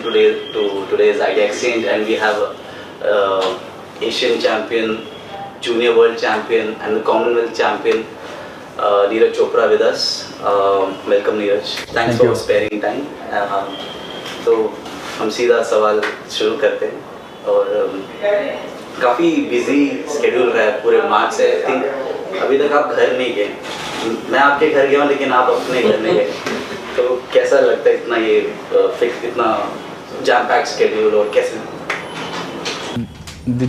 to today's idea exchange, and we have Asian champion, junior world champion, and the Commonwealth champion, Neeraj Chopra with us. Welcome Neeraj. Thanks for sparing time. तो हम सीधा सवाल शुरू करते हैं और काफ़ी बिजी स्केड्यूल रहा है पूरे मार्च से. आई थिंक अभी तक आप घर नहीं गए. मैं आपके घर गया हूँ लेकिन आप अपने घर नहीं गए. तो कैसा लगता है इतना ये फिक्स, इतना जैम पैक स्केड्यूल, और कैसे?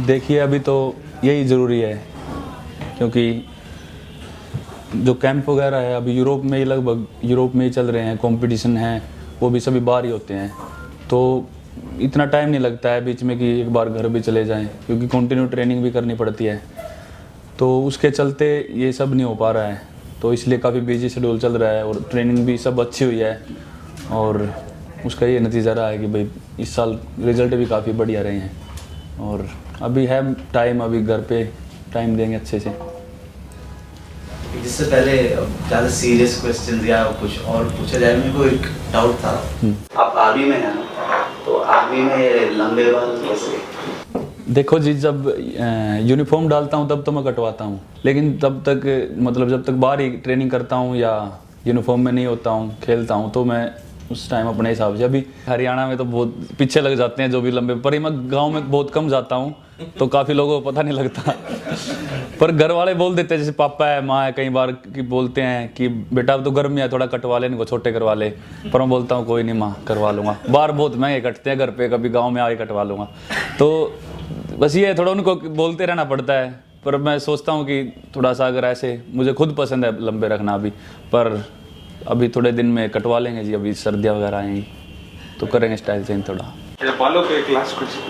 देखिए अभी तो यही ज़रूरी है क्योंकि जो कैंप वगैरह है अभी यूरोप में ही, लगभग यूरोप में ही चल रहे हैं. कंपटीशन है वो भी सभी बाहर ही होते हैं, तो इतना टाइम नहीं लगता है बीच में कि एक बार घर भी चले जाएं, क्योंकि कंटिन्यू ट्रेनिंग भी करनी पड़ती है. तो उसके चलते ये सब नहीं हो पा रहा है, तो इसलिए काफ़ी बिजी शेड्यूल चल रहा है और ट्रेनिंग भी सब अच्छी हुई है और उसका ये नतीजा रहा है कि भाई इस साल रिजल्ट भी काफ़ी बढ़िया रहे हैं. और अभी है टाइम, अभी घर पे टाइम देंगे अच्छे से. जिससे पहले ज़्यादा सीरियस क्वेश्चन या कुछ और पूछा जाए, मेरे को एक डाउट था. आप आर्मी में हैं ना, तो आर्मी में लंबे बाल कैसे? देखो जी, जब यूनिफॉर्म डालता हूँ तब तो मैं कटवाता हूँ, लेकिन तब तक मतलब जब तक बाहर ही ट्रेनिंग करता हूँ या यूनिफॉर्म में नहीं होता हूँ, खेलता हूँ, तो मैं उस टाइम अपने हिसाब से. अभी हरियाणा में तो बहुत पीछे लग जाते हैं जो भी लंबे, पर मैं गांव में बहुत कम जाता हूँ तो काफ़ी लोगों को पता नहीं लगता. पर घर वाले बोल देते हैं, जैसे पापा है, माँ है, कई बार कि बोलते हैं कि बेटा अब तो गर्मी है, थोड़ा कटवा ले, इनको छोटे करवा ले. पर मैं बोलता हूँ कोई नहीं माँ, करवा लूँगा. बाहर बहुत महंगे कटते हैं, घर पे कभी गाँव में आके कटवा लूँगा. तो बस ये थोड़ा उनको बोलते रहना पड़ता है. पर मैं सोचता हूँ कि थोड़ा सा अगर ऐसे, मुझे खुद पसंद है लंबे रखना अभी, पर अभी थोड़े दिन में कटवा लेंगे जी. अभी सर्दियाँ वगैरह आएंगी तो करेंगे स्टाइल चेंज थोड़ा. बालों पे एक लास्ट क्वेश्चन.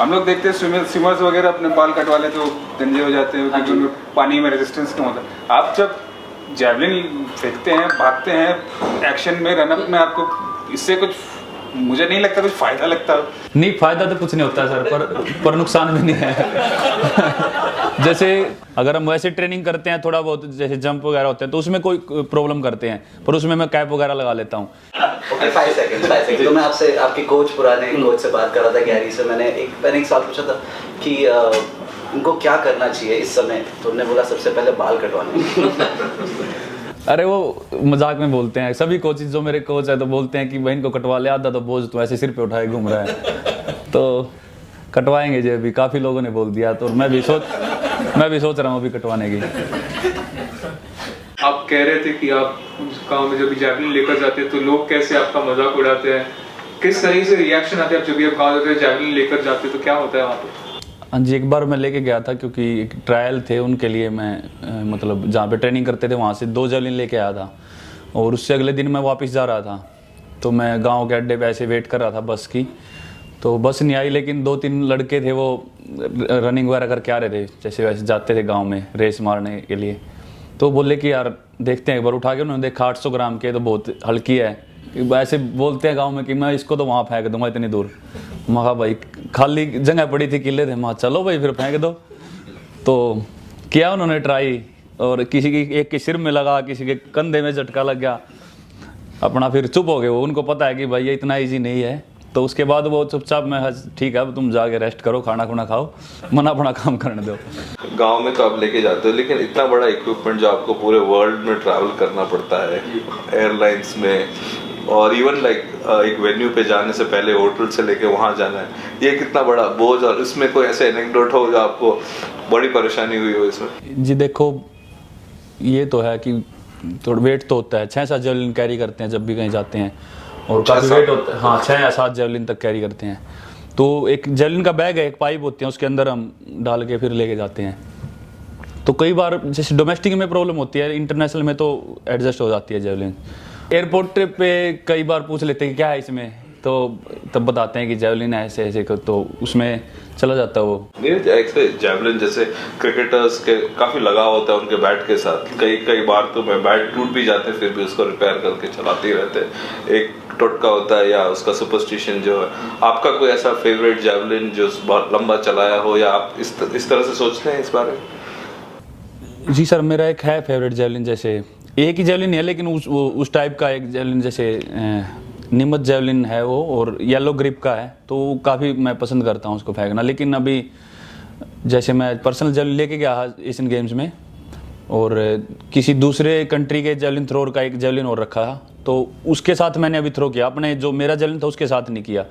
हम लोग देखते हैं स्विमर्स वगैरह अपने बाल कटवा ले तो गंजे हो जाते हैं क्योंकि उनमें पानी में रेजिस्टेंस कम होता है. आप जब जैवलिन फेंकते हैं, भागते हैं, एक्शन में, रनअप में, आपको इससे कुछ, मुझे नहीं लगता कुछ फायदा लगता. नहीं, फायदा तो कुछ नहीं होता सर, पर नुकसान भी नहीं है. जैसे अगर हम वैसे ट्रेनिंग करते हैं थोड़ा बहुत, जैसे जंप वगैरह होते हैं तो उसमें कोई प्रॉब्लम करते हैं, पर उसमें मैं कैप वगैरह लगा लेता हूँ. Okay, 5 second. तो मैं आपसे, आपके कोच, पुराने कोच से बात कर रहा था गैरी से. मैंने एक सवाल पूछा था कि इनको क्या करना चाहिए इस समय, तो उन्होंने बोला सबसे पहले बाल कटवाने. अरे वो मजाक में बोलते हैं सभी कोचेज, जो मेरे कोच है तो बोलते हैं कि बहन को कटवा ले, आधा तो बोझ तो ऐसे सिर पे उठाए घूम रहा है. तो कटवाएंगे जी, अभी काफ़ी लोगों ने बोल दिया, तो मैं भी सोच रहा हूँ अभी कटवाने की. आप कह रहे थे कि आप गाँव में जब भी जैवलिन लेकर जाते हैं तो लोग कैसे आपका मजाक उड़ाते हैं, किस तरह से रिएक्शन आते हैं आप जब भी आप गाँव जाते हैं जैवलिन लेकर जाते हैं, तो क्या होता है वहाँ पे? हाँ जी, एक बार मैं लेके गया था क्योंकि एक ट्रायल थे उनके लिए. मैं मतलब जहाँ पे ट्रेनिंग करते थे वहाँ से 2 जैवलिन लेके आया था और उससे अगले दिन मैं वापस जा रहा था. तो मैं गांव के अड्डे पे ऐसे वेट कर रहा था बस की, तो बस नहीं आई, लेकिन 2-3 लड़के थे वो रनिंग वगैरह करके आ रहे थे, जैसे वैसे जाते थे गाँव में रेस मारने के लिए. तो बोले कि यार देखते हैं एक बार उठा के. उन्होंने देखा 800 ग्राम के, तो बहुत हल्की है. ऐसे बोलते हैं गांव में कि मैं इसको तो वहाँ फेंक दूंगा इतनी दूर. महा भाई खाली जगह पड़ी थी, किले थे, महा चलो भाई फिर फेंक दो. तो किया उन्होंने ट्राई, और किसी की एक के सिर में लगा, किसी के कंधे में झटका लग गया. अपना फिर चुप हो गए वो, उनको पता है कि भाई ये इतना ईजी नहीं है. तो उसके बाद वो चुपचाप, मैं ठीक है अब तुम जाके रेस्ट करो, खाना खुना खाओ, मना अपना काम करने दो. गांव में तो आप लेके जाते हो, लेकिन इतना बड़ा इक्विपमेंट जो आपको पूरे वर्ल्ड में ट्रैवल करना पड़ता है एयरलाइंस में, और इवन लाइक एक वेन्यू पे जाने से पहले होटल से लेके वहाँ जाना है, ये कितना बड़ा बोझ. और इसमें कोई ऐसे एनेक्डोट हो जो आपको बड़ी परेशानी हुई हो इसमें? जी देखो, ये तो है कि थोड़ा वेट तो होता है. 6-7 जैवलिन कैरी करते हैं जब भी कहीं जाते हैं, और काफ़ी वेट होता है. हाँ, 6 या 7 जैवलिन तक कैरी करते हैं. तो एक जैवलिन का बैग है, एक पाइप होती है, उसके अंदर हम डाल के फिर लेके जाते हैं. तो कई बार जैसे डोमेस्टिक में प्रॉब्लम होती है, इंटरनेशनल में तो एडजस्ट हो जाती है जैवलिन. एयरपोर्ट पे कई बार पूछ लेते हैं कि क्या है इसमें, तो तब बताते हैं कि जैवलिन है ऐसे ऐसे, तो उसमें चला जाता है वो. जैवलिन जैसे क्रिकेटर्स के काफी लगाव होता है उनके बैट के साथ. कई बार तो बैट टूट भी जाते हैं, फिर भी उसको रिपेयर करके चलाते ही रहते हैं. एक टोटका होता है या उसका सुपरस्टिशन जो है. आपका कोई ऐसा फेवरेट जैवलिन जो बहुत लंबा चलाया हो, या आप इस तरह से सोचते हैं इस बारे में? जी सर, मेरा एक है फेवरेट जैवलिन. जैसे एक ही जेवलिन है, लेकिन उस टाइप का एक जेवलिन जैसे निमत जेवलिन है वो, और येलो ग्रिप का है, तो काफ़ी मैं पसंद करता हूँ उसको फेंकना। लेकिन अभी जैसे मैं पर्सनल जेवलिन लेके गया एशियन गेम्स में, और किसी दूसरे कंट्री के जेवलिन थ्रोअर का एक जेवलिन और रखा था, तो उसके साथ मैंने अभी थ्रो किया। अपने जो मेरा जेवलिन था उसके साथ नहीं किया,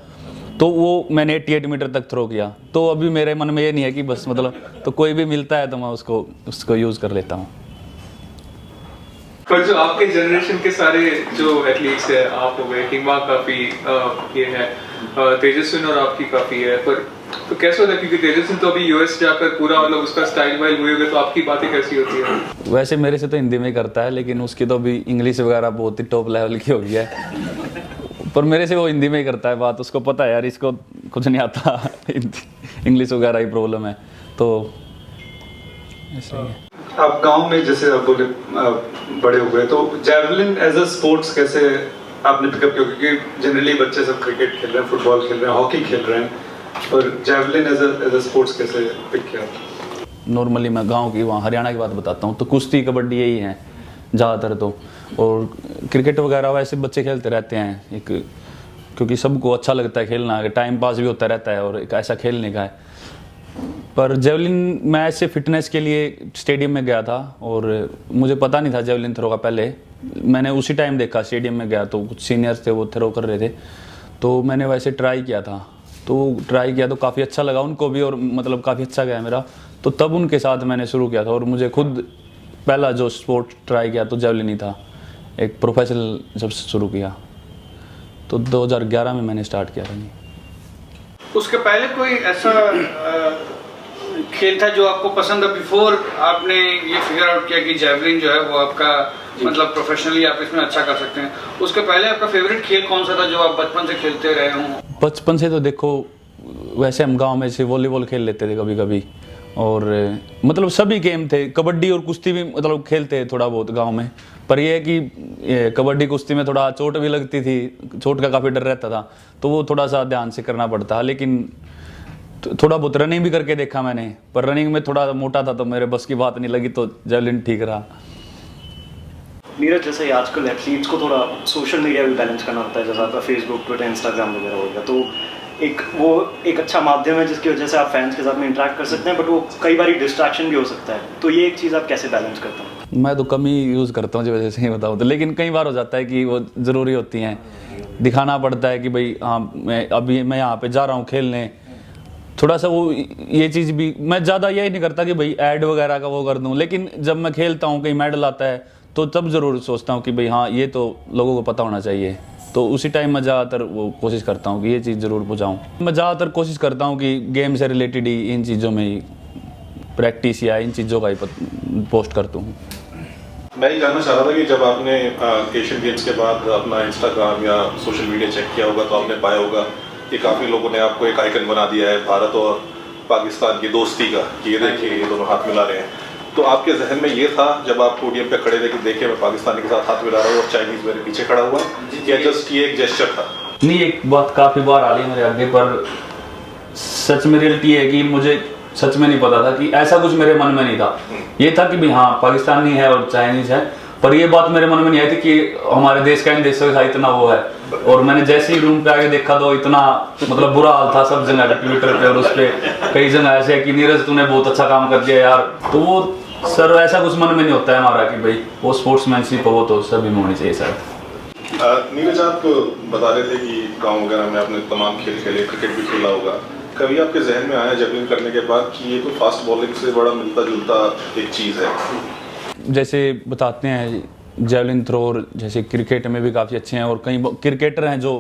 तो वो मैंने 88 मीटर तक थ्रो किया। तो अभी मेरे मन में ये नहीं है कि बस मतलब तो कोई भी मिलता है तो मैं उसको यूज़ कर लेता हूँ। पर जो आपके जनरेशन के सारे जो एथलीट्स है, आप हो गए, किंगवा काफी ये है, तेजस्विन और आपकी काफी है, पर तो कैसे होता है, क्योंकि तेजस्विन तो अभी यूएस जाकर पूरा मतलब उसका स्टाइल वाइल हुए हुए, तो आपकी बातें कैसी होती है? वैसे मेरे से तो हिंदी में ही करता है, लेकिन उसकी तो अभी इंग्लिश वगैरह बहुत ही टॉप लेवल की हो गई है। पर मेरे से वो हिंदी में ही करता है बात, उसको पता है यार इसको कुछ नहीं आता इंग्लिश वगैरह ही प्रॉब्लम है, तो ऐसा ही है। आप गांव में जैसे आप बोले बड़े हुए, तो जैवलिन एज अ स्पोर्ट्स कैसे आपने पिकअप किया? क्योंकि जनरली बच्चे सब क्रिकेट खेल रहे हैं, फुटबॉल खेल रहे हैं, हॉकी खेल रहे हैं, और जैवलिन एज अ स्पोर्ट्स कैसे पिक किया? नॉर्मली मैं गांव की वहाँ हरियाणा की बात बताता हूँ, तो कुश्ती कबड्डी यही है ज़्यादातर तो, और क्रिकेट वगैरह वैसे बच्चे खेलते रहते हैं एक, क्योंकि सबको अच्छा लगता है खेलना, टाइम पास भी होता रहता है और एक ऐसा खेलने का है। पर जेवलिन मैं ऐसे फिटनेस के लिए स्टेडियम में गया था, और मुझे पता नहीं था जेवलिन थ्रो का। पहले मैंने उसी टाइम देखा, स्टेडियम में गया तो कुछ सीनियर्स थे वो थ्रो कर रहे थे, तो मैंने वैसे ट्राई किया था, तो काफ़ी अच्छा लगा उनको भी, और मतलब काफ़ी अच्छा गया मेरा, तो तब उनके साथ मैंने शुरू किया था। और मुझे खुद पहला जो स्पोर्ट ट्राई किया तो जेवलिन ही था, एक प्रोफेशनल जब शुरू किया तो 2011 में मैंने स्टार्ट किया रनिंग। उसके पहले कोई ऐसा खेल था जो आपको पसंद है, बिफोर आपने ये फिगर आउट किया कि जैवलिन जो है वो आपका मतलब प्रोफेशनली आप इसमें अच्छा कर सकते हैं? उसके पहले आपका फेवरेट खेल कौन सा था जो आप बचपन से खेलते रहे हों? बचपन से तो देखो वैसे हम गांव में से वॉलीबॉल खेल लेते थे कभी कभी, और मतलब सभी गेम थे, कबड्डी और कुश्ती भी मतलब खेलते हैं थोड़ा बहुत गांव में। पर ये है कि कबड्डी कुश्ती में थोड़ा चोट भी लगती थी, चोट का काफ़ी डर रहता था, तो वो थोड़ा सा ध्यान से करना पड़ता है। लेकिन थोड़ा बहुत रनिंग भी करके देखा मैंने, पर रनिंग में थोड़ा मोटा था तो मेरे बस की बात नहीं लगी, तो जेवलिन ठीक रहा। नीरज, जैसे आजकल एथलीट्स को थोड़ा सोशल मीडिया भी बैलेंस करना होता है, जैसे आपका फेसबुक, ट्विटर, इंस्टाग्राम वगैरह हो गया, तो एक अच्छा माध्यम है जिसकी वजह से आप फैंस के साथ में इंटरेक्ट कर सकते हैं, बट वो कई बार डिस्ट्रैक्शन भी हो सकता है, तो ये एक चीज़ आप कैसे बैलेंस करते हैं? मैं तो कम ही यूज़ करता हूँ, जो वजह से ही बताऊँ तो, लेकिन कई बार हो जाता है कि वो ज़रूरी होती हैं, दिखाना पड़ता है कि भाई हाँ मैं यहाँ पे जा रहा हूँ खेलने, थोड़ा सा वो ये चीज़ भी मैं ज़्यादा यही नहीं करता कि भाई ऐड वगैरह का वो कर दूँ, लेकिन जब मैं खेलता हूँ कहीं मेडल आता है तो तब ज़रूर सोचता हूँ कि भाई हाँ ये तो लोगों को पता होना चाहिए, तो उसी टाइम मैं ज़्यादातर वो कोशिश करता हूँ कि ये चीज़ ज़रूर पहुँचाऊँ। मैं ज़्यादातर कोशिश करता हूँ कि गेम से रिलेटेड ही इन चीज़ों में ही प्रैक्टिस या इन चीज़ों का ही पोस्ट करता हूँ। मैं ये जानना चाह रहा था कि जब आपने एशियन गेम्स के बाद अपना इंस्टाग्राम या सोशल मीडिया चेक किया होगा तो आपने पाया होगा कि काफ़ी लोगों ने आपको एक आइकन बना दिया है भारत और पाकिस्तान की दोस्ती का, कि ये देखिए ये दोनों हाथ मिला रहे हैं। तो आपके जहन में ये था जब आप पोडियम पे खड़े थे कि देखिए मैं पाकिस्तानी के साथ हाथ मिला रहा हूँ और चाइनीज़ मेरे पीछे खड़ा हुआ है, या जस्ट ये एक जेस्चर था? नहीं, एक बात काफ़ी बार आ रही मेरे आगे, पर सच में रियलिटी है कि मुझे सच में नहीं पता था कि ऐसा कुछ मेरे मन में नहीं था। ये था कि भाई हाँ पाकिस्तानी है और चाइनीज़ है, पर ये बात मेरे मन में नहीं आई थी कि हमारे देश का इन देशों के साथ इतना वो है। और मैंने जैसे ही रूम पे आके देखा तो इतना मतलब बुरा हाल था सब जगह, ट्विटर पे और उस पर कई जगह ऐसे है कि नीरज तूने बहुत अच्छा काम कर दिया यार। तो वो सर ऐसा कुछ मन में नहीं होता है हमारा कि भाई वो स्पोर्ट्समैनशिप वो तो सभी में होनी चाहिए सर। नीरज, आप बता रहे थे कि गाँव वगैरह में आपने तमाम खेल खेले, क्रिकेट भी खेला होगा, कभी आपके जहन में आया जेवलिन करने के बाद कि ये तो फास्ट बॉलिंग से बड़ा मिलता जुलता एक चीज़ है? जैसे बताते हैं जेवलिन थ्रोअर जैसे क्रिकेट में भी काफ़ी अच्छे हैं, और कई क्रिकेटर हैं जो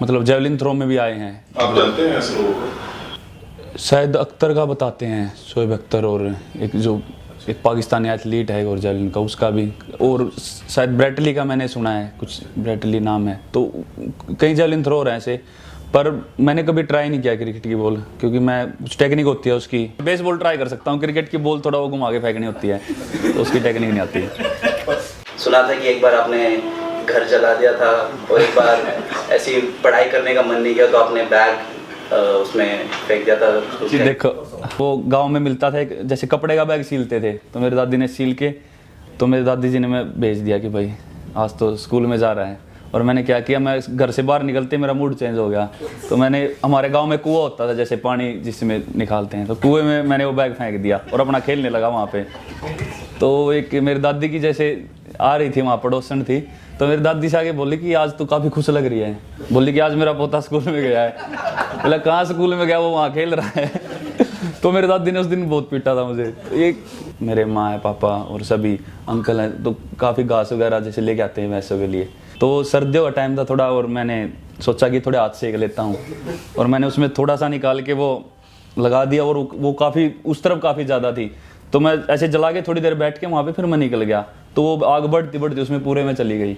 मतलब जेवलिन थ्रो में भी आए हैं। आप जानते हैं ऐसे लोगों को? शायद अख्तर का बताते हैं, शोएब अख्तर, और एक पाकिस्तानी एथलीट है और जेवलिन का उसका भी, और शायद ब्रेटली का मैंने सुना है, कुछ ब्रेटली नाम है। तो कई जेवलिन थ्रोअर हैं ऐसे, पर मैंने कभी ट्राई नहीं किया क्रिकेट की बॉल, क्योंकि मैं कुछ टेक्निक होती है उसकी। बेसबॉल ट्राई कर सकता हूँ, क्रिकेट की बॉल थोड़ा वो घुमा के फेंकनी होती है तो उसकी टेक्निक नहीं आती है। सुना था कि एक बार आपने घर जला दिया था, और एक बार ऐसी पढ़ाई करने का मन नहीं किया तो आपने बैग उसमें फेंक दिया था। जी देखो, वो गांव में मिलता था एक, जैसे कपड़े का बैग सीलते थे, तो मेरे दादी ने सील के तो मेरी दादी जी ने मैं भेज दिया कि भाई आज तो स्कूल में जा रहा है। और मैंने क्या किया, मैं घर से बाहर निकलते मेरा मूड चेंज हो गया। तो मैंने, हमारे गांव में कुआं होता था जैसे पानी जिसमें निकालते हैं, तो कुएं में मैंने वो बैग फेंक दिया और अपना खेलने लगा वहाँ पे। तो एक मेरी दादी की जैसे आ रही थी, वहाँ पड़ोसन थी, तो मेरी दादी से आगे बोली कि आज तो काफ़ी खुश लग रही है। बोली कि आज मेरा पोता स्कूल में गया है। बोला कहाँ स्कूल में गया, वो वहाँ खेल रहा है। तो मेरी दादी ने उस दिन बहुत पीटा था मुझे। ये मेरे माँ है, पापा और सभी अंकल हैं, तो काफ़ी घास वगैरह जैसे लेके आते हैं भैंसों के लिए। तो सर्दियों का टाइम था थोड़ा, और मैंने सोचा कि थोड़े हाथ सेक लेता हूँ, और मैंने उसमें थोड़ा सा निकाल के वो लगा दिया, और वो काफ़ी उस तरफ काफ़ी ज़्यादा थी। तो मैं ऐसे जला के थोड़ी देर बैठ के वहाँ पे फिर मैं निकल गया, तो वो आग बढ़ती बढ़ती उसमें पूरे में चली गई,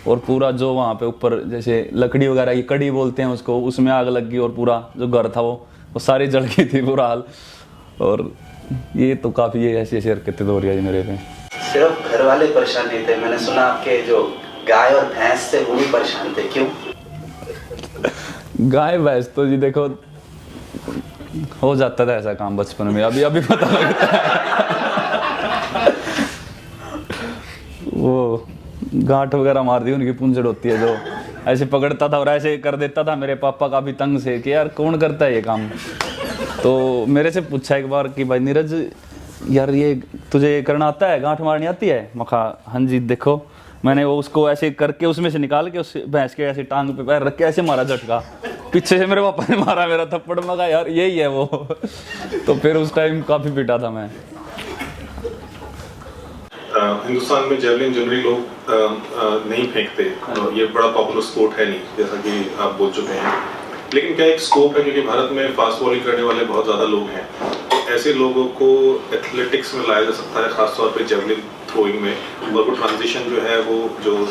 और पूरा जो वहाँ पे ऊपर जैसे लकड़ी वगैरह की कड़ी बोलते हैं उसको, उसमें आग लग गई, और पूरा जो घर था वो सारी जल गई थी, बुरा हाल। और ये तो काफ़ी ये ऐसी हरकतें हो रही है मेरे पे। सिर्फ घर वाले परेशान नहीं थे, मैंने सुना आपके जो गाय और भैंस थे वो भी परेशान थे, क्यों? गाय भैंस तो जी देखो हो जाता था ऐसा काम बचपन में, अभी पता लगता है। वो गांठ वगैरह मार दी, उनकी पूंछड़ होती है जो ऐसे पकड़ता था और ऐसे कर देता था। मेरे पापा का भी तंग से कि यार कौन करता है ये काम। तो मेरे से पूछा एक बार कि भाई नीरज यार ये तुझे करना आता है, गांठ मारनी आती है? मखा हाँ जी। देखो मैंने वो उसको ऐसे करके उसमें से निकाल के उस भैंस के ऐसे टांग पे पैर रख के ऐसे मारा झटका, पीछे से मेरे पापा ने मारा मेरा थप्पड़। मगा यार यही है वो। तो फिर उस टाइम काफ़ी पीटा था मैं। हिंदुस्तान में जेवलिन जनरली लोग नहीं फेंकते, ये बड़ा पॉपुलर स्पोर्ट है नहीं, जैसा कि आप बोल चुके हैं। लेकिन क्या एक स्कोप है, क्योंकि भारत में फास्ट बॉलिंग करने वाले बहुत ज़्यादा लोग हैं, तो ऐसे लोगों को एथलेटिक्स में लाया जा सकता है, खासतौर पे जेवलिन थ्रोइंग में, और वो ट्रांजिशन जो है वो जो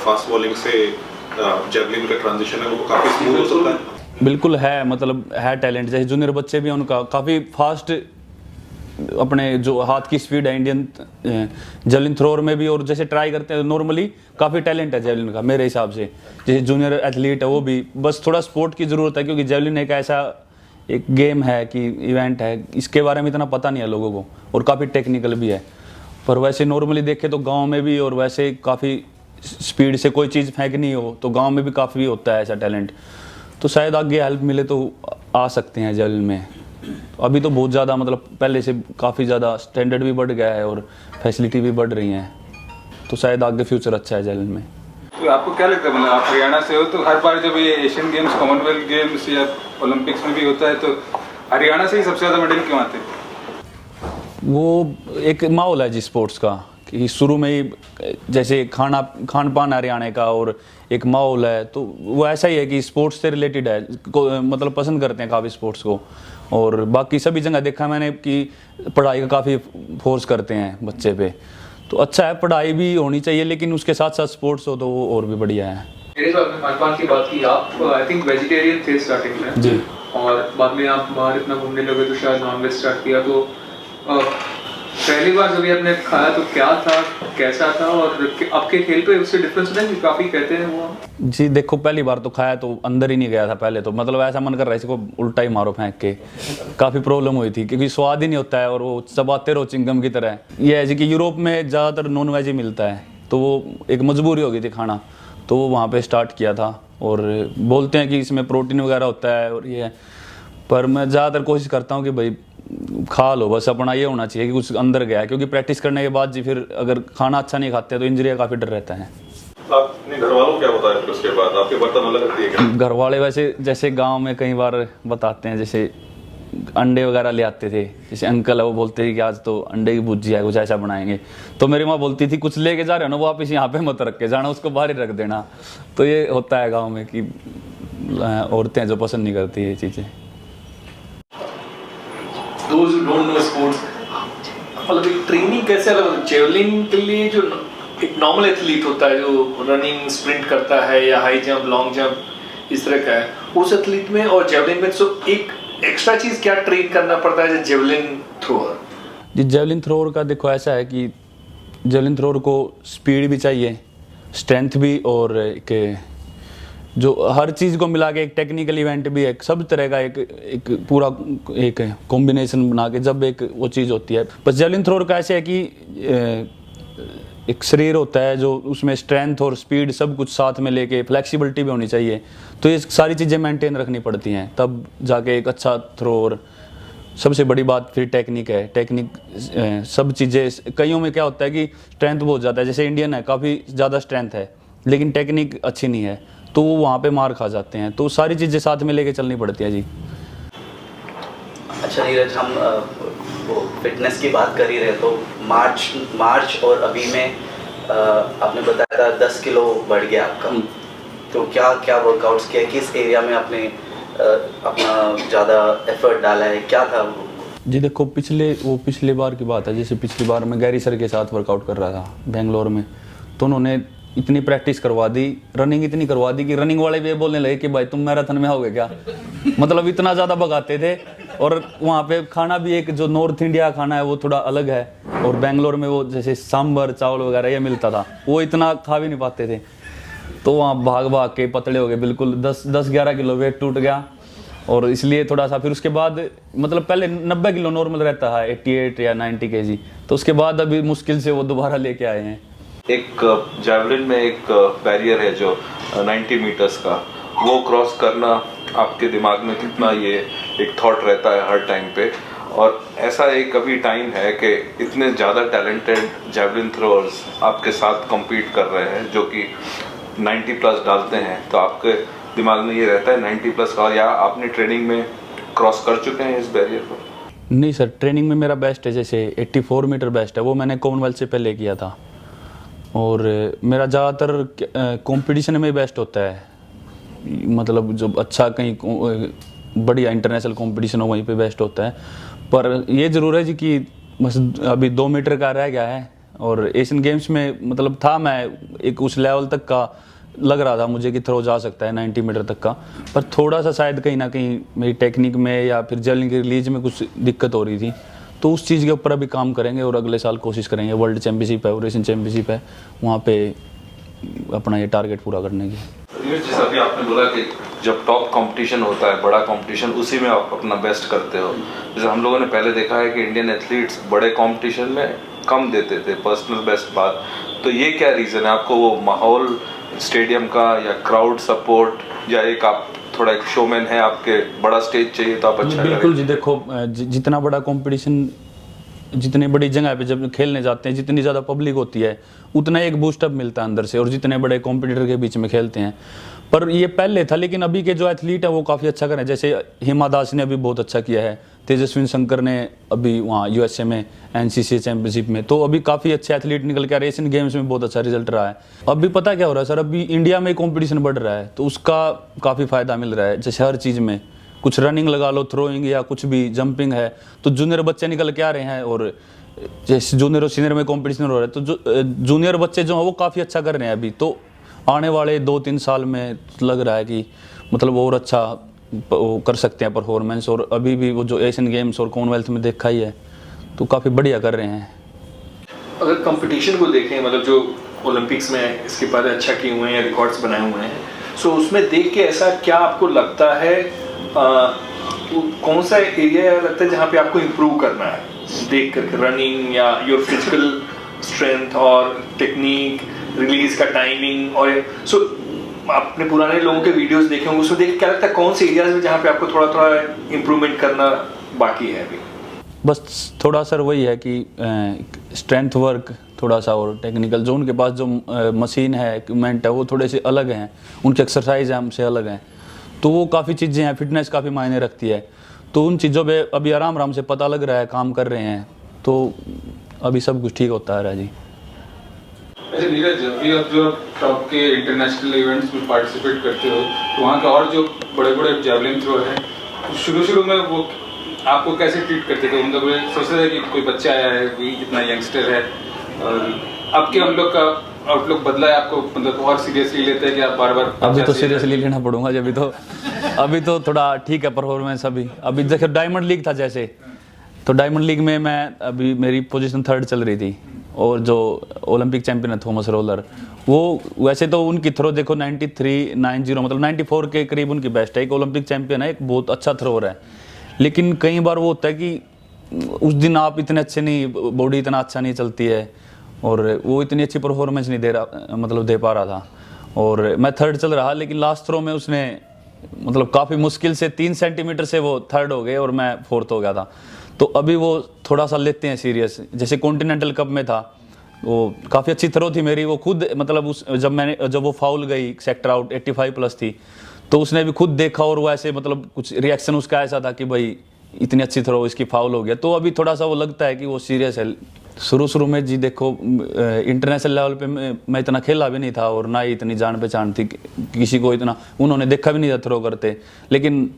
फास्ट बॉलिंग से जेवलिन का ट्रांजिशन है वो काफ़ी स्मूथ हो सकता है। बिल्कुल है, मतलब है टैलेंट। जैसे जूनियर बच्चे भी हैं उनका काफ़ी फास्ट, अपने जो हाथ की स्पीड है इंडियन जेवलिन थ्रोअर में भी, और जैसे ट्राई करते हैं नॉर्मली काफ़ी टैलेंट है जेवलिन का मेरे हिसाब से। जैसे जूनियर एथलीट है वो भी, बस थोड़ा स्पोर्ट की ज़रूरत है, क्योंकि जेवलिन एक ऐसा एक गेम है कि इवेंट है, इसके बारे में इतना पता नहीं है लोगों को, और काफ़ी टेक्निकल भी है। पर वैसे नॉर्मली देखें तो गाँव में भी, और वैसे काफ़ी स्पीड से कोई चीज़ फेंकनी हो तो गाँव में भी काफ़ी होता है ऐसा टैलेंट। तो शायद आगे हेल्प मिले तो आ सकते हैं जेवलिन में। अभी तो बहुत ज़्यादा, मतलब पहले से काफ़ी ज़्यादा स्टैंडर्ड भी बढ़ गया है और फैसिलिटी भी बढ़ रही हैं, तो शायद आगे फ्यूचर अच्छा है जेवलिन में। तो आपको क्या लगता है, मतलब आप हरियाणा से हो, तो हर बार जब ये एशियन गेम्स, कॉमनवेल्थ गेम्स या ओलंपिक्स में भी होता है, तो हरियाणा से ही सबसे ज़्यादा मेडल क्यों आते हैं? वो एक माहौल है जी स्पोर्ट्स का, कि शुरू में ही जैसे खान पान हरियाणा का, और एक माहौल है, तो वो ऐसा ही है कि स्पोर्ट्स से रिलेटेड है, मतलब पसंद करते हैं काफ़ी स्पोर्ट्स को। और बाकी सभी जगह देखा मैंने कि पढ़ाई का काफ़ी फोर्स करते हैं बच्चे पे, तो अच्छा है, पढ़ाई भी होनी चाहिए, लेकिन उसके साथ साथ स्पोर्ट्स हो तो वो और भी बढ़िया है। मेरे साथ में खान पान की बात की, आप आई थिंक वेजिटेरियन थे स्टार्टिंग में जी, और बाद में आप बाहर इतना घूमने लगे तो शायद नॉनवेज स्टार्ट किया। तो पहली बार जब ये आपने खाया तो क्या था, कैसा था, और आपके खेल पे उससे डिफरेंस है कि काफ़ी कहते हैं वो? जी देखो पहली बार तो खाया तो अंदर ही नहीं गया था पहले तो, मतलब ऐसा मन कर रहा है इसको उल्टा ही मारो फेंक के। काफ़ी प्रॉब्लम हुई थी क्योंकि स्वाद ही नहीं होता है, और वो चबाते रहो चिंगम की तरह। ये है जी कि यूरोप में ज़्यादातर नॉन वेज ही मिलता है, तो वो एक मजबूरी हो गई थी खाना, तो वो वहाँ पे स्टार्ट किया था। और बोलते हैं कि इसमें प्रोटीन वगैरह होता है और ये है, पर मैं ज़्यादातर कोशिश करता हूँ कि भाई खा लो, बस अपना ये होना चाहिए कि कुछ अंदर गया है, क्योंकि प्रैक्टिस करने के बाद जी फिर अगर खाना अच्छा नहीं खाते तो इंजरी का काफ़ी डर रहता है। आपने घर वालों को क्या बताया फिर उसके बाद? आपके बर्तन अलग रख दिए क्या? घर वाले वैसे जैसे गांव में कई बार बताते हैं, जैसे अंडे वगैरह ले आते थे, जैसे अंकल है वो बोलते थे कि आज तो अंडे की भुजिया है, कुछ ऐसा बनाएंगे, तो मेरी माँ बोलती थी कुछ लेके जा रहे हो ना वापस यहाँ पे मत रख के जाना, उसको बाहर ही रख देना। तो ये होता है गाँव में कि औरतें जो पसंद नहीं करती ये चीज़ें। Those who don't know sports, मतलब एक ट्रेनिंग कैसे अलग? जेवलिन के लिए जो एक नॉर्मल एथलीट होता है जो रनिंग स्प्रिंट करता है या हाई जंप लॉन्ग जंप इस तरह का है, उस एथलीट में और जेवलिन में तो एक एक्स्ट्रा चीज़ क्या ट्रेन करना पड़ता है जेवलिन थ्रोअर? जी जेवलिन थ्रोअर का देखो ऐसा है कि जेवलिन थ्रोअर को स्पीड भी चाहिए, स्ट्रेंथ भी, और एक जो हर चीज़ को मिला के एक टेक्निकल इवेंट भी है, सब तरह का एक पूरा एक कॉम्बिनेशन बना के जब एक वो चीज़ होती है। बस जेवलिन थ्रोअर का ऐसे है कि एक शरीर होता है जो उसमें स्ट्रेंथ और स्पीड सब कुछ साथ में लेके फ्लेक्सिबिलिटी भी होनी चाहिए, तो ये सारी चीज़ें मेंटेन रखनी पड़ती हैं, तब जाके एक अच्छा थ्रो। और सबसे बड़ी बात फिर टेक्निक है। टेक्निक सब चीज़ें, कईयों में क्या होता है कि स्ट्रेंथ बहुत ज़्यादा है, जैसे इंडियन है काफ़ी ज़्यादा स्ट्रेंथ है लेकिन टेक्निक अच्छी नहीं है, तो वो वहाँ पे मार खा जाते हैं। तो सारी चीज़ें साथ में लेके चलनी पड़ती है जी। अच्छा नीरज, हम वो फिटनेस की बात कर ही रहे, तो मार्च और अभी में आपने बताया था 10 किलो बढ़ गया आपका, तो क्या क्या वर्कआउट्स किया, किस एरिया में आपने अपना ज़्यादा एफर्ट डाला है, क्या था वो? जी देखो, पिछले बार की बात है, जैसे पिछली बार मैं गैरी सर के साथ वर्कआउट कर रहा था बेंगलोर में, तो उन्होंने इतनी प्रैक्टिस करवा दी, रनिंग इतनी करवा दी कि रनिंग वाले भी ये बोलने लगे कि भाई तुम मैराथन में आओगे क्या। मतलब इतना ज़्यादा भगाते थे। और वहाँ पे खाना भी एक जो नॉर्थ इंडिया खाना है वो थोड़ा अलग है, और बेंगलोर में वो जैसे सांभर चावल वगैरह ये मिलता था, वो इतना खा भी नहीं पाते थे। तो वहाँ भाग भाग के पतले हो गए बिल्कुल, 10-11 किलो वेट टूट गया। और इसलिए थोड़ा सा फिर उसके बाद, मतलब पहले 90 किलो नॉर्मल रहता है, 88 या 90 kg, तो उसके बाद अभी मुश्किल से वो दोबारा लेके आए हैं। एक जैवलिन में एक बैरियर है जो 90 मीटर्स का, वो क्रॉस करना आपके दिमाग में कितना ये एक थॉट रहता है हर टाइम पे। और ऐसा एक अभी टाइम है कि इतने ज़्यादा टैलेंटेड जैवलिन थ्रोअर्स आपके साथ compete कर रहे हैं जो कि 90 प्लस डालते हैं, तो आपके दिमाग में ये रहता है 90 प्लस का, या आपने ट्रेनिंग में क्रॉस कर चुके हैं इस बैरियर को? नहीं सर, ट्रेनिंग में मेरा बेस्ट है, जैसे 84 मीटर बेस्ट है, वो मैंने कॉमनवेल्थ से पहले किया था। और मेरा ज़्यादातर कंपटीशन में बेस्ट होता है, मतलब जो अच्छा कहीं बढ़िया इंटरनेशनल कंपटीशन हो वहीं पे बेस्ट होता है। पर ये ज़रूर है जी कि बस अभी 2 मीटर का रह गया है, और एशियन गेम्स में मतलब था मैं एक उस लेवल तक का लग रहा था मुझे कि थ्रो जा सकता है 90 मीटर तक का, पर थोड़ा सा शायद कहीं ना कहीं मेरी टेक्निक में या फिर जेवलिन की रिलीज में कुछ दिक्कत हो रही थी, तो उस चीज़ के ऊपर अभी काम करेंगे और अगले साल कोशिश करेंगे। वर्ल्ड चैम्पियनशिप है और एशियन चैम्पियनशिप है, वहाँ पे अपना ये टारगेट पूरा करने की। जैसा अभी आपने बोला कि जब टॉप कंपटीशन होता है, बड़ा कंपटीशन, उसी में आप अपना बेस्ट करते हो। जैसे हम लोगों ने पहले देखा है कि इंडियन एथलीट्स बड़े कंपटीशन में कम देते थे पर्सनल बेस्ट बात, तो ये क्या रीज़न है? आपको वो माहौल स्टेडियम का या क्राउड सपोर्ट, या एक आप थोड़ा एक शोमैन है, आपके बड़ा स्टेज चाहिए तो आप अच्छा बिल्कुल जी। देखो, जितना बड़ा कंपटीशन, जितने बड़ी जगह पे जब खेलने जाते हैं, जितनी ज़्यादा पब्लिक होती है उतना एक बूस्टअप मिलता है अंदर से, और जितने बड़े कॉम्पिटिटर के बीच में खेलते हैं। पर ये पहले था, लेकिन अभी के जो एथलीट हैं वो काफ़ी अच्छा कर रहे हैं। जैसे हिमा दास ने अभी बहुत अच्छा किया है, तेजस्विन शंकर ने अभी वहाँ USA में NCC चैंपियनशिप में, तो अभी काफ़ी अच्छे एथलीट निकल के आ रहे हैं। एशियन गेम्स में बहुत अच्छा रिजल्ट रहा है। अभी पता क्या हो रहा है सर, अभी इंडिया में कंपटीशन बढ़ रहा है, तो उसका काफ़ी फ़ायदा मिल रहा है। जैसे हर चीज़ में कुछ रनिंग लगा लो, थ्रोइंग या कुछ भी जंपिंग है, तो जूनियर बच्चे निकल के आ रहे हैं, और जैसे जूनियर और सीनियर में कंपटीशन हो रहा है, तो जो जूनियर बच्चे जो हैं वो काफ़ी अच्छा कर रहे हैं अभी। तो आने वाले 2-3 साल में लग रहा है कि मतलब और अच्छा वो कर सकते हैं परफॉर्मेंस। और अभी भी वो जो एशियन गेम्स और कॉमनवेल्थ में देखा ही है, तो काफ़ी बढ़िया कर रहे हैं। अगर कंपटीशन को देखें, मतलब जो ओलंपिक्स में इसके बाद अच्छा किए हुए हैं या रिकॉर्ड्स बनाए हुए हैं, सो उसमें देख के ऐसा क्या आपको लगता है, कौन सा एरिया लगता है जहाँ पे आपको इम्प्रूव करना है देख करके? रनिंग या योर फिजिकल स्ट्रेंथ और टेक्निक, रिलीज का टाइमिंग, और सो आपने पुराने लोगों के वीडियोस देखे होंगे, उसमें देख क्या लगता है कौन से एरियाज में जहाँ पे आपको थोड़ा थोड़ा इम्प्रूवमेंट करना बाकी है अभी? बस थोड़ा सर वही है कि स्ट्रेंथ वर्क थोड़ा सा, और टेक्निकल जो उनके पास जो मशीन है, इक्विपमेंट है, वो थोड़े से अलग हैं, उनके एक्सरसाइज है हमसे अलग हैं, तो वो काफ़ी चीज़ें हैं। फिटनेस काफ़ी मायने रखती है, तो उन चीज़ों पे अभी आराम से पता लग रहा है, काम कर रहे हैं, तो अभी सब कुछ ठीक होता है जी। अच्छा नीरज, अभी आप जो टॉप के इंटरनेशनल इवेंट्स में पार्टिसिपेट करते हो, तो वहाँ का और जो बड़े बड़े जैवलिन थ्रो हैं, शुरू में वो आपको कैसे ट्रीट करते थे? मतलब सोचते थे कि कोई बच्चा आया है, कोई इतना यंगस्टर है, और अब के हम लोग का आउटलुक बदला है? आपको मतलब और सीरियसली लेते हैं कि आप बार-बार? अभी तो सीरियसली लेना पड़ूंगा जी। अभी तो थोड़ा ठीक है परफॉर्मेंस। अभी देखो डायमंड लीग था जैसे, तो डायमंड लीग में मैं अभी मेरी पोजीशन 3rd चल रही थी, और जो ओलंपिक चैंपियन है थॉमस रोलर, वो वैसे तो उनकी थ्रो देखो 93-90 मतलब 94 के करीब उनकी बेस्ट है। एक ओलंपिक चैंपियन है, एक बहुत अच्छा थ्रोअर है, लेकिन कई बार वो होता है कि उस दिन आप इतने अच्छे नहीं, बॉडी इतना अच्छा नहीं चलती है, और वो इतनी अच्छी परफॉर्मेंस नहीं दे पा रहा था। और मैं थर्ड चल रहा, लेकिन लास्ट थ्रो में उसने मतलब काफ़ी मुश्किल से 3 सेंटीमीटर से वो थर्ड हो गए और मैं फोर्थ हो गया था। तो अभी वो थोड़ा सा लेते हैं सीरियस। जैसे कॉन्टिनेंटल कप में था, वो काफ़ी अच्छी थ्रो थी मेरी, वो खुद मतलब जब वो फाउल गई सेक्टर आउट 85+ थी, तो उसने भी खुद देखा और वो ऐसे मतलब कुछ रिएक्शन उसका ऐसा था कि भाई इतनी अच्छी थ्रो इसकी फाउल हो गया। तो अभी थोड़ा सा वो लगता है कि वो सीरियस है। शुरू में जी देखो इंटरनेशनल लेवल पे मैं इतना खेला भी नहीं था और ना ही इतनी जान पहचान थी, किसी को इतना उन्होंने देखा भी नहीं था थ्रो करते। लेकिन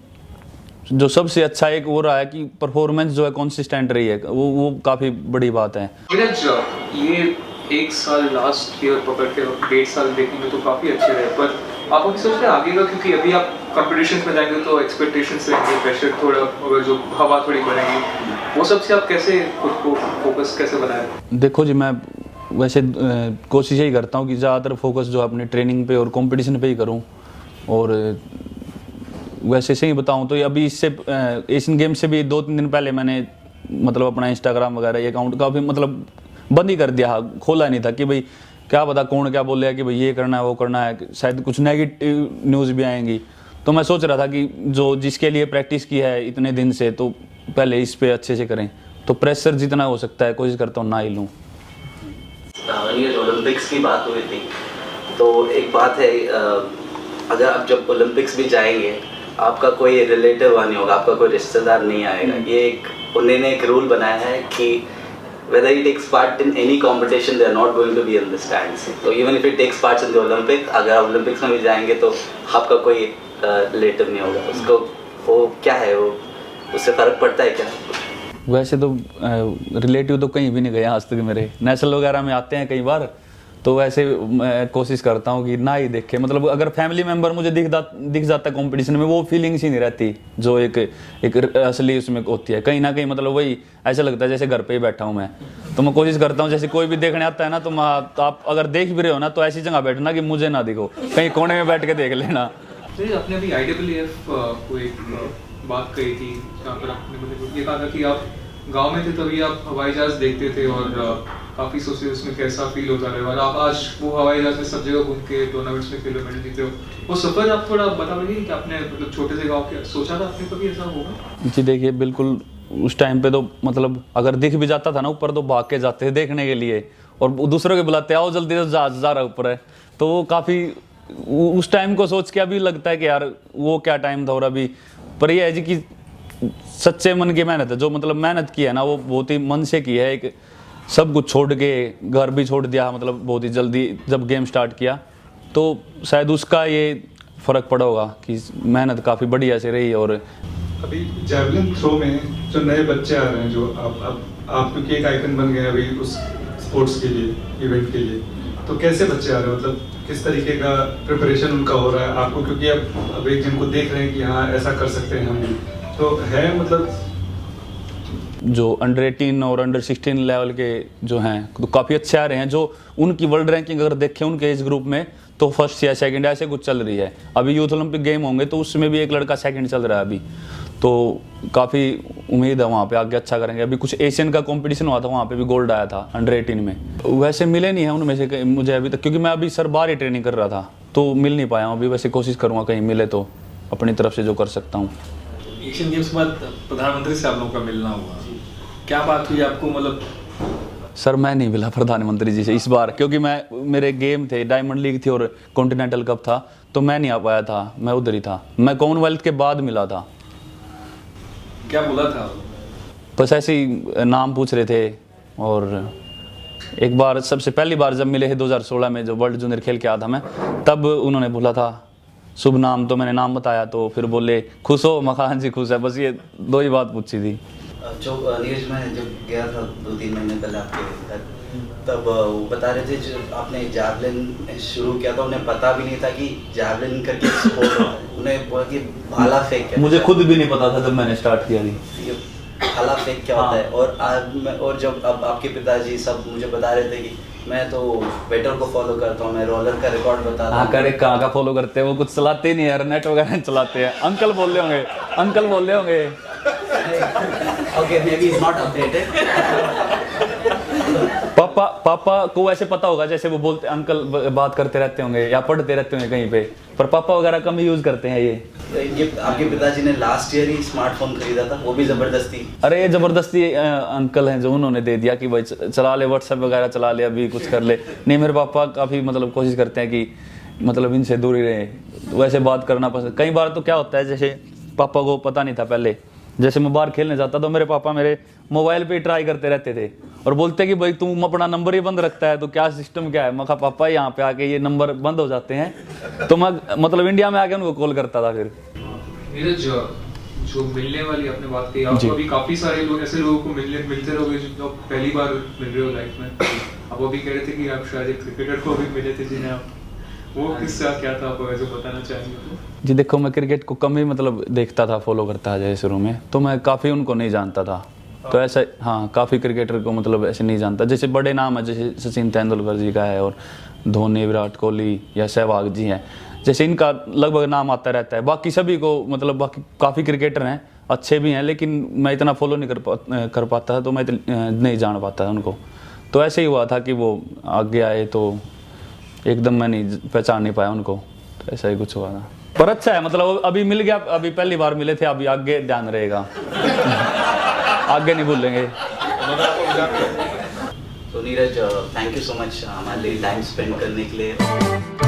जो सबसे अच्छा एक वो रहा है कि परफॉर्मेंस जो है कंसिस्टेंट रही है, वो काफ़ी बड़ी बात है। नीरज, ये 1 साल लास्ट ईयर पकड़ के 1.5 साल देखने में तो काफ़ी अच्छे रहे, पर आप अभी सोच रहे हैं आगे का? क्योंकि अभी आप कंपटीशंस में जाएंगे तो एक्सपेक्टेशंस रहेंगे, प्रेशर थोड़ा, अगर जो हवा थोड़ी बढ़ेगी, वो सब से आप कैसे खुद को फोकस कैसे बनाए? देखो जी, मैं वैसे कोशिश यही करता हूँ कि ज़्यादातर फोकस जो अपनी ट्रेनिंग पे और कंपटीशन पे ही करूँ। और वैसे से ही बताऊँ तो अभी इससे एशियन गेम से भी 2-3 दिन पहले मैंने मतलब अपना इंस्टाग्राम वगैरह ये अकाउंट काफ़ी मतलब बंद ही कर दिया, खोला नहीं था कि भाई क्या पता कौन क्या बोले कि भाई ये करना है वो करना है, शायद कुछ नेगेटिव न्यूज़ भी आएंगी। तो मैं सोच रहा था कि जो जिसके लिए प्रैक्टिस की है इतने दिन से, तो पहले इस पे अच्छे से करें। तो प्रेशर जितना हो सकता है कोशिश करता हूँ ना ही लूँ। ओलंपिक्स की बात हुई थी, तो एक बात है, अगर आप जब ओलंपिक्स भी जाएंगे आपका कोई रिलेटिव नहीं होगा, आपका कोई रिश्तेदार नहीं आएगा। ये एक उन्होंने एक रूल बनाया है कि whether he takes part in any competition, they are not going to be in the stands. So even if he takes part in the Olympic, अगर आप ओलंपिक्स में भी जाएंगे तो आपका कोई रिलेटिव नहीं होगा। उसको वो क्या है, वो उससे फ़र्क पड़ता है क्या? वैसे तो रिलेटिव तो कहीं भी नहीं गए आज तक मेरे। नेशनल वगैरह में आते हैं कई बार, तो वैसे मैं कोशिश करता हूँ कि ना ही देखे। मतलब अगर फैमिली मेम्बर मुझे दिख जाता है कंपटीशन में, वो फीलिंग्स ही नहीं रहती जो एक असली उसमें होती है। कहीं ना कहीं मतलब वही ऐसा लगता है जैसे घर पे ही बैठा हूँ मैं। तो मैं कोशिश करता हूँ जैसे कोई भी देखने आता है ना, तो आप अगर देख भी रहे हो ना तो ऐसी जगह बैठना कि मुझे ना दिखो, कहीं कोने में बैठ के देख लेना। आपने अभी IAAF को एक बात कही थी जहाँ पर आपने ये कहा था कि आप गांव में थे तभी आप हवाई जहाज देखते थे और काफ़ी सोचते थे उसमें कैसा फील होता रहे, और आप आज वो हवाई जहाज में सब जगह घूम के टूर्नामेंट्स में खेलो, मेडल जीते हो। वो सफ़र आप थोड़ा बता पाएंगे कि आपने मतलब छोटे से गाँव के सोचा था आपने कभी ऐसा होगा? जी देखिए, बिल्कुल उस टाइम पे तो मतलब अगर दिख भी जाता था ना ऊपर तो भाग के जाते थे देखने के लिए, और दूसरों के बुलाते आओ जल्दी से जहाज जा रहा ऊपर है। तो वो काफ़ी उस टाइम को सोच के अभी लगता है कि यार वो क्या टाइम था। और अभी पर ये है जी कि सच्चे मन की मेहनत है, जो मतलब मेहनत की है ना वो बहुत ही मन से की है। एक सब कुछ छोड़ के घर भी छोड़ दिया, मतलब बहुत ही जल्दी जब गेम स्टार्ट किया, तो शायद उसका ये फ़र्क पड़ा होगा कि मेहनत काफ़ी बढ़िया से रही। और अभी जैवलिन थ्रो में जो नए बच्चे आ रहे हैं, जो आप क्योंकि एक आइकन बन गए अभी उस स्पोर्ट्स के लिए, इवेंट के लिए, तो कैसे बच्चे आ रहे हैं, मतलब किस तरीके का प्रिपरेशन उनका हो रहा है आपको? क्योंकि अब एक जिनको देख रहे हैं कि हाँ ऐसा कर सकते हैं हम भी, तो है मतलब जो अंडर 18 और अंडर 16 लेवल के जो हैं तो काफ़ी अच्छे आ रहे हैं। जो उनकी वर्ल्ड रैंकिंग अगर देखें उनके एज ग्रुप में तो फर्स्ट या सेकंड ऐसे कुछ चल रही है। अभी यूथ ओलंपिक गेम होंगे तो उसमें भी एक लड़का सेकंड चल रहा है अभी, तो काफ़ी उम्मीद है वहाँ पे आगे अच्छा करेंगे। अभी कुछ एशियन का कंपटीशन हुआ था, वहाँ पे भी गोल्ड आया था अंडर 18 में। वैसे मिले नहीं है उनमें से मुझे अभी तक, क्योंकि मैं अभी सर बाहर ही ट्रेनिंग कर रहा था तो मिल नहीं पाया हूँ। अभी वैसे कोशिश करूँगा कहीं मिले तो अपनी तरफ से जो कर सकता हूँ। एशियन गेम्स के बाद प्रधानमंत्री से आप लोगों का मिलना हुआ, क्या बात हुई आपको? मतलब सर मैं नहीं मिला प्रधानमंत्री जी से इस बार, क्योंकि मेरे गेम थे, डायमंड लीग थी और कॉन्टिनेंटल कप था, तो मैं नहीं आ पाया था, मैं उधर ही था। मैं कॉमनवेल्थ के बाद मिला था। क्या बोला था? बस ऐसे ही नाम पूछ रहे थे। और एक बार सबसे पहली बार जब मिले थे 2016 में, जो वर्ल्ड जूनियर खेल के आया था मैं, तब उन्होंने बोला था शुभ नाम, तो मैंने नाम बताया तो फिर बोले खुश हो? मखान जी खुश है, बस ये दो ही बात पूछी थी। जो नीरज में जब गया था 2-3 महीने पहले आपके घर, तब वो बता रहे थे जब आपने जैवलिन शुरू किया था उन्हें पता भी नहीं था कि जैवलिन करके स्पोर्ट होता है। उन्हें बोला कि भाला फेंक, मुझे खुद भी नहीं पता था जब मैंने स्टार्ट किया थी भाला फेंक क्या होता है। और जब अब आपके पिताजी सब मुझे बता रहे थे कि मैं तो वेटर को फॉलो करता हूँ, मैं रोलर का रिकॉर्ड बताता हूँ। करे कहाँ का फॉलो करते हैं, वो कुछ चलाते ही नहीं यार, नेट वगैरह चलाते हैं। अंकल बोल रहे होंगे, अंकल बोल रहे होंगे। Okay, maybe it's not updated. पापा को ऐसे पता होगा, जैसे वो बोलते अंकल बात करते रहते होंगे या पढ़ते रहते होंगे कहीं पे, पर पापा वगैरह कम ही यूज करते हैं ये आपके पिताजी ने लास्ट ईयर ही स्मार्टफोन खरीदा था, वो भी जबरदस्ती? अरे ये जबरदस्ती अंकल हैं जो उन्होंने दे दिया कि भाई चला ले, व्हाट्सएप वगैरह चला ले, अभी कुछ कर ले। नहीं, मेरे पापा काफ़ी मतलब कोशिश करते हैं कि मतलब इनसे दूर ही रहे, वैसे बात करना पसंद। कई बार तो क्या होता है, जैसे पापा को पता नहीं था पहले, जैसे मैं बाहर खेलने जाता तो मेरे पापा मेरे मोबाइल पे ट्राई करते रहते थे और बोलते कि भाई तुम अपना नंबर ही बंद रखता है तो क्या सिस्टम क्या है। मैं कहा पापा यहाँ पे आके ये नंबर बंद हो जाते हैं, तो मैं मतलब इंडिया में आके उनको कॉल करता था। फिर नीरज, जो मिलने वाली आपने बात की, आपको अभी काफी सारे लोग ऐसे लोगों को मिलते रहोगे जो पहली बार मिल रहे हो लाइफ में। आप अभी कह रहे थे कि आप शायद एक क्रिकेटर को भी मिले थे जिन्हें आप, वो किस्सा क्या था, आपको ऐसे बताना चाहेंगे तो? जी देखो, मैं क्रिकेट को कम ही मतलब देखता था, फॉलो करता था जैसे शुरू में, तो मैं काफ़ी उनको नहीं जानता था। तो ऐसा हाँ, काफ़ी क्रिकेटर को मतलब ऐसे नहीं जानता। जैसे बड़े नाम है, जैसे सचिन तेंदुलकर जी का है और धोनी, विराट कोहली या सहवाग जी हैं, जैसे इनका लगभग नाम आता रहता है। बाकी सभी को मतलब बाकी काफ़ी क्रिकेटर हैं, अच्छे भी हैं, लेकिन मैं इतना फॉलो नहीं कर पाता था, तो मैं नहीं जान पाता था उनको। तो ऐसे ही हुआ था कि वो आगे आए तो एकदम मैं नहीं पहचान नहीं पाया उनको, तो ऐसा ही कुछ हुआ था। पर अच्छा है, मतलब अभी मिल गया, अभी पहली बार मिले थे, अभी आगे ध्यान रहेगा। आगे नहीं भूलेंगे। तो Neeraj, thank you so much हमारे लिए टाइम स्पेंड करने के लिए।